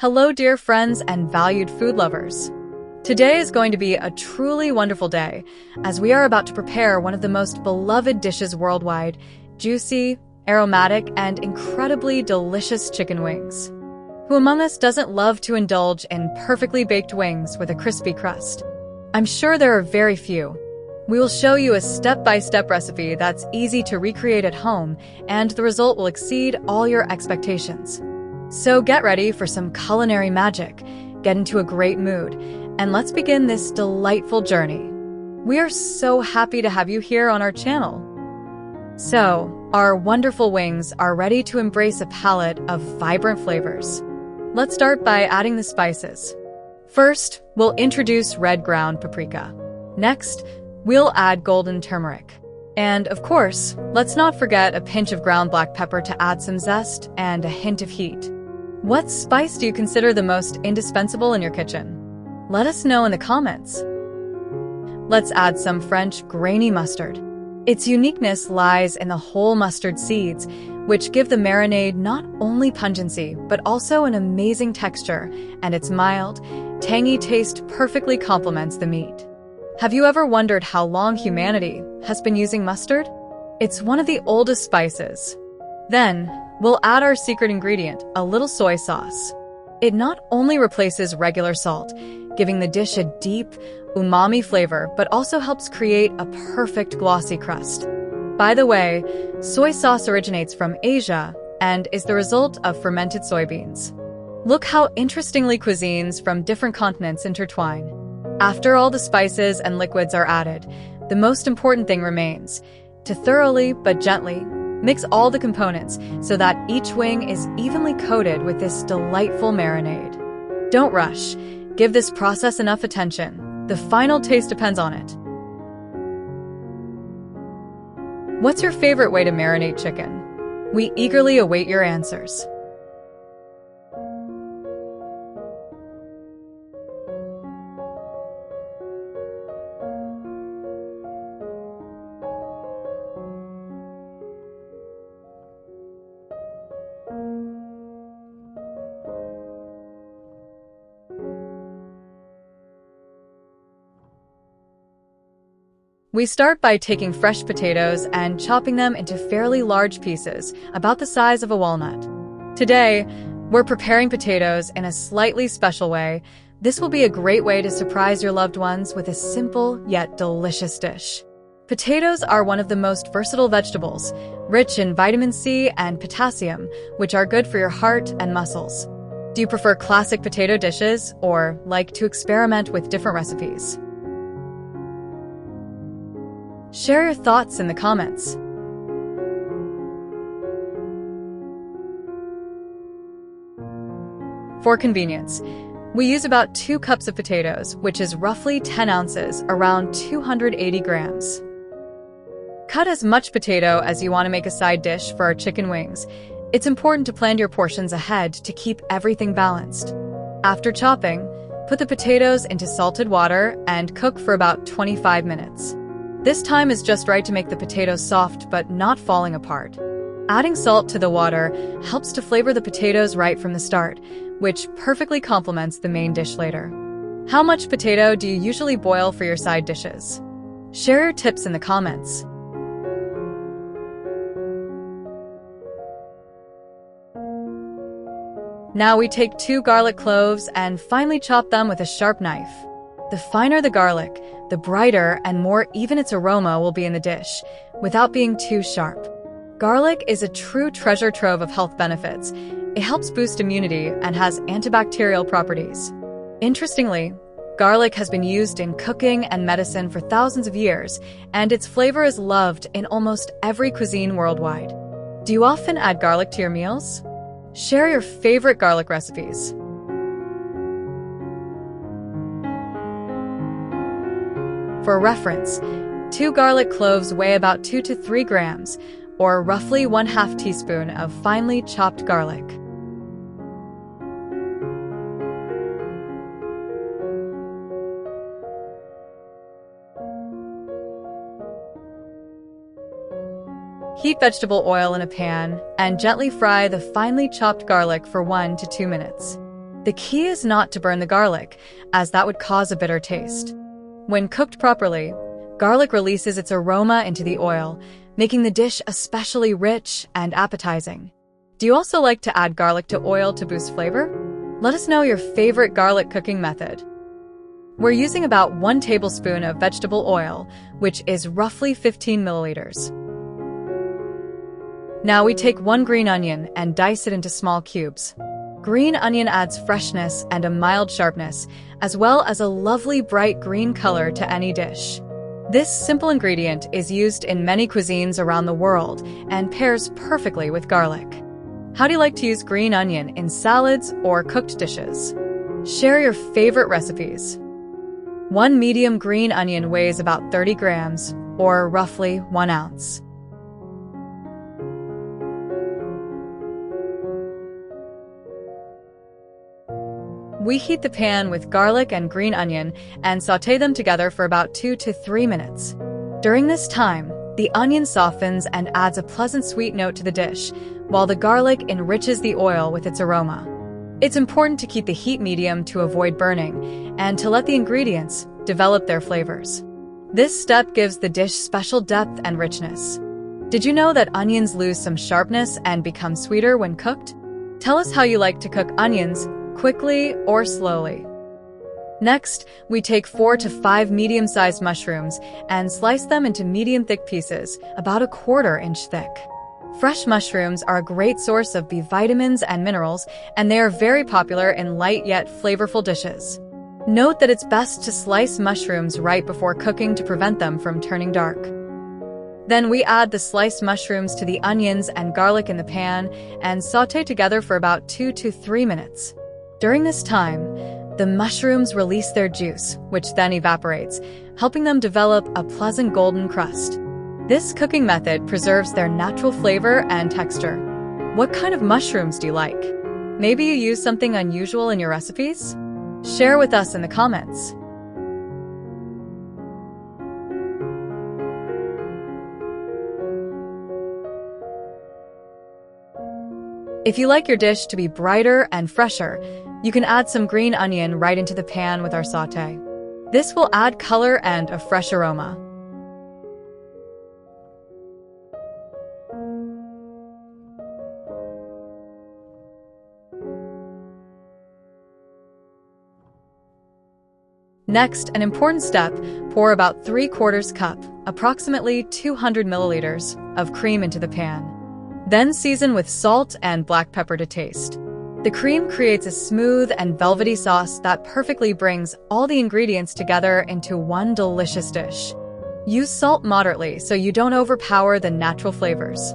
Hello, dear friends and valued food lovers. Today is going to be a truly wonderful day, as we are about to prepare one of the most beloved dishes worldwide, juicy, aromatic, and incredibly delicious chicken wings. Who among us doesn't love to indulge in perfectly baked wings with a crispy crust? I'm sure there are very few. We will show you a step-by-step recipe that's easy to recreate at home, and the result will exceed all your expectations. So get ready for some culinary magic, get into a great mood, and let's begin this delightful journey. We are so happy to have you here on our channel. So, our wonderful wings are ready to embrace a palette of vibrant flavors. Let's start by adding the spices. First, we'll introduce red ground paprika. Next, we'll add golden turmeric. And of course, let's not forget a pinch of ground black pepper to add some zest and a hint of heat. What spice do you consider the most indispensable in your kitchen? Let us know in the comments. Let's add some French grainy mustard. Its uniqueness lies in the whole mustard seeds, which give the marinade not only pungency, but also an amazing texture, and its mild, tangy taste perfectly complements the meat. Have you ever wondered how long humanity has been using mustard? It's one of the oldest spices. Then, we'll add our secret ingredient, a little soy sauce. It not only replaces regular salt, giving the dish a deep, umami flavor, but also helps create a perfect glossy crust. By the way, soy sauce originates from Asia and is the result of fermented soybeans. Look how interestingly cuisines from different continents intertwine. After all the spices and liquids are added, the most important thing remains: to thoroughly but gently mix all the components so that each wing is evenly coated with this delightful marinade. Don't rush. Give this process enough attention. The final taste depends on it. What's your favorite way to marinate chicken? We eagerly await your answers. We start by taking fresh potatoes and chopping them into fairly large pieces, about the size of a walnut. Today, we're preparing potatoes in a slightly special way. This will be a great way to surprise your loved ones with a simple yet delicious dish. Potatoes are one of the most versatile vegetables, rich in vitamin C and potassium, which are good for your heart and muscles. Do you prefer classic potato dishes or like to experiment with different recipes? Share your thoughts in the comments. For convenience, we use about 2 cups of potatoes, which is roughly 10 ounces, around 280 grams. Cut as much potato as you want to make a side dish for our chicken wings. It's important to plan your portions ahead to keep everything balanced. After chopping, put the potatoes into salted water and cook for about 25 minutes. This time is just right to make the potatoes soft but not falling apart. Adding salt to the water helps to flavor the potatoes right from the start, which perfectly complements the main dish later. How much potato do you usually boil for your side dishes? Share your tips in the comments. Now we take 2 garlic cloves and finely chop them with a sharp knife. The finer the garlic, the brighter and more even its aroma will be in the dish, without being too sharp. Garlic is a true treasure trove of health benefits. It helps boost immunity and has antibacterial properties. Interestingly, garlic has been used in cooking and medicine for thousands of years, and its flavor is loved in almost every cuisine worldwide. Do you often add garlic to your meals? Share your favorite garlic recipes. For reference, 2 garlic cloves weigh about 2 to 3 grams, or roughly 1/2 teaspoon of finely chopped garlic. Heat vegetable oil in a pan and gently fry the finely chopped garlic for 1 to 2 minutes. The key is not to burn the garlic, as that would cause a bitter taste. When cooked properly, garlic releases its aroma into the oil, making the dish especially rich and appetizing. Do you also like to add garlic to oil to boost flavor? Let us know your favorite garlic cooking method. We're using about 1 tablespoon of vegetable oil, which is roughly 15 milliliters. Now we take 1 green onion and dice it into small cubes. Green onion adds freshness and a mild sharpness, as well as a lovely bright green color to any dish. This simple ingredient is used in many cuisines around the world and pairs perfectly with garlic. How do you like to use green onion in salads or cooked dishes? Share your favorite recipes. 1 medium green onion weighs about 30 grams, or roughly 1 ounce. We heat the pan with garlic and green onion and sauté them together for about 2 to 3 minutes. During this time, the onion softens and adds a pleasant sweet note to the dish, while the garlic enriches the oil with its aroma. It's important to keep the heat medium to avoid burning and to let the ingredients develop their flavors. This step gives the dish special depth and richness. Did you know that onions lose some sharpness and become sweeter when cooked? Tell us how you like to cook onions, quickly or slowly. Next, we take 4 to 5 medium-sized mushrooms and slice them into medium-thick pieces, about 1/4 inch thick. Fresh mushrooms are a great source of B vitamins and minerals, and they are very popular in light yet flavorful dishes. Note that it's best to slice mushrooms right before cooking to prevent them from turning dark. Then we add the sliced mushrooms to the onions and garlic in the pan and sauté together for about 2 to 3 minutes. During this time, the mushrooms release their juice, which then evaporates, helping them develop a pleasant golden crust. This cooking method preserves their natural flavor and texture. What kind of mushrooms do you like? Maybe you use something unusual in your recipes? Share with us in the comments. If you like your dish to be brighter and fresher, you can add some green onion right into the pan with our sauté. This will add color and a fresh aroma. Next, an important step, pour about 3/4 cup, approximately 200 milliliters, of cream into the pan. Then season with salt and black pepper to taste. The cream creates a smooth and velvety sauce that perfectly brings all the ingredients together into one delicious dish. Use salt moderately so you don't overpower the natural flavors.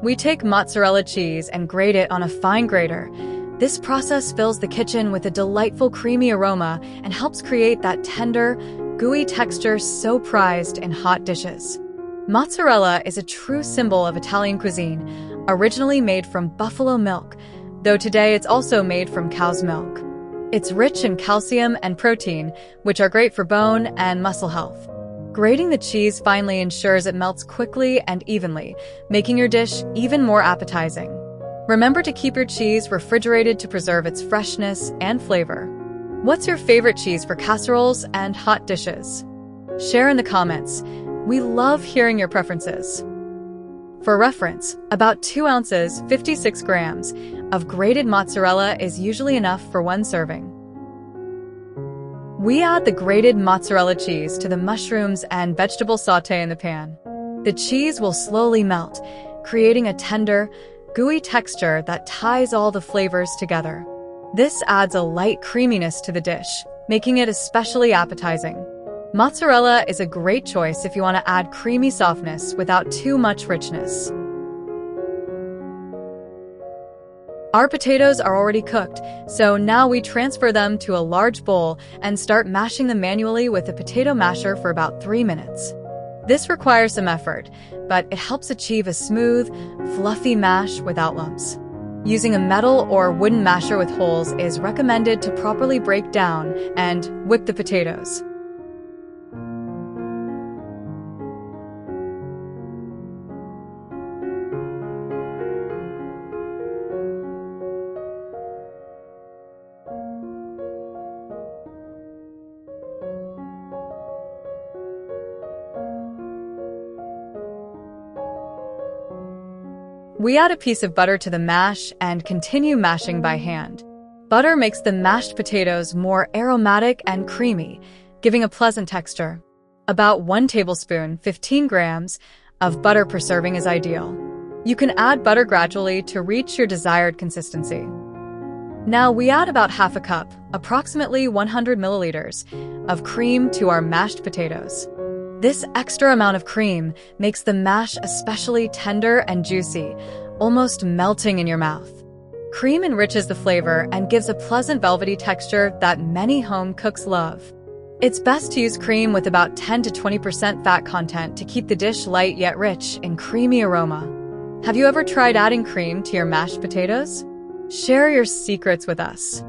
We take mozzarella cheese and grate it on a fine grater. This process fills the kitchen with a delightful creamy aroma and helps create that tender, gooey texture so prized in hot dishes. Mozzarella is a true symbol of Italian cuisine, originally made from buffalo milk, though today it's also made from cow's milk. It's rich in calcium and protein, which are great for bone and muscle health. Grating the cheese finely ensures it melts quickly and evenly, making your dish even more appetizing. Remember to keep your cheese refrigerated to preserve its freshness and flavor. What's your favorite cheese for casseroles and hot dishes? Share in the comments. We love hearing your preferences. For reference, about 2 ounces, 56 grams, of grated mozzarella is usually enough for 1 serving. We add the grated mozzarella cheese to the mushrooms and vegetable sauté in the pan. The cheese will slowly melt, creating a tender, gooey texture that ties all the flavors together. This adds a light creaminess to the dish, making it especially appetizing. Mozzarella is a great choice if you want to add creamy softness without too much richness. Our potatoes are already cooked, so now we transfer them to a large bowl and start mashing them manually with a potato masher for about 3 minutes. This requires some effort, but it helps achieve a smooth, fluffy mash without lumps. Using a metal or wooden masher with holes is recommended to properly break down and whip the potatoes. We add a piece of butter to the mash and continue mashing by hand. Butter makes the mashed potatoes more aromatic and creamy, giving a pleasant texture. About 1 tablespoon, 15 grams, of butter per serving is ideal. You can add butter gradually to reach your desired consistency. Now we add about half a cup, approximately 100 milliliters, of cream to our mashed potatoes. This extra amount of cream makes the mash especially tender and juicy, almost melting in your mouth. Cream enriches the flavor and gives a pleasant velvety texture that many home cooks love. It's best to use cream with about 10 to 20% fat content to keep the dish light yet rich in creamy aroma. Have you ever tried adding cream to your mashed potatoes? Share your secrets with us.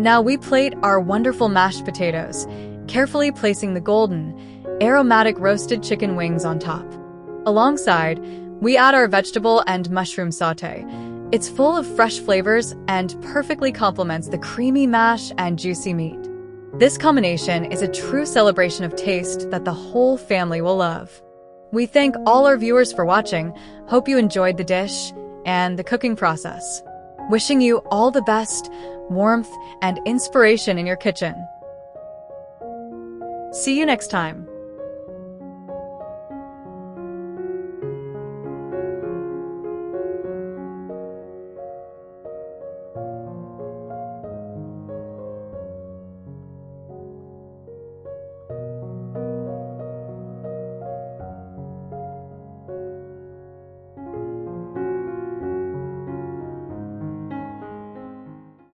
Now we plate our wonderful mashed potatoes, carefully placing the golden, aromatic roasted chicken wings on top. Alongside, we add our vegetable and mushroom sauté. It's full of fresh flavors and perfectly complements the creamy mash and juicy meat. This combination is a true celebration of taste that the whole family will love. We thank all our viewers for watching, hope you enjoyed the dish and the cooking process. Wishing you all the best, warmth, and inspiration in your kitchen. See you next time.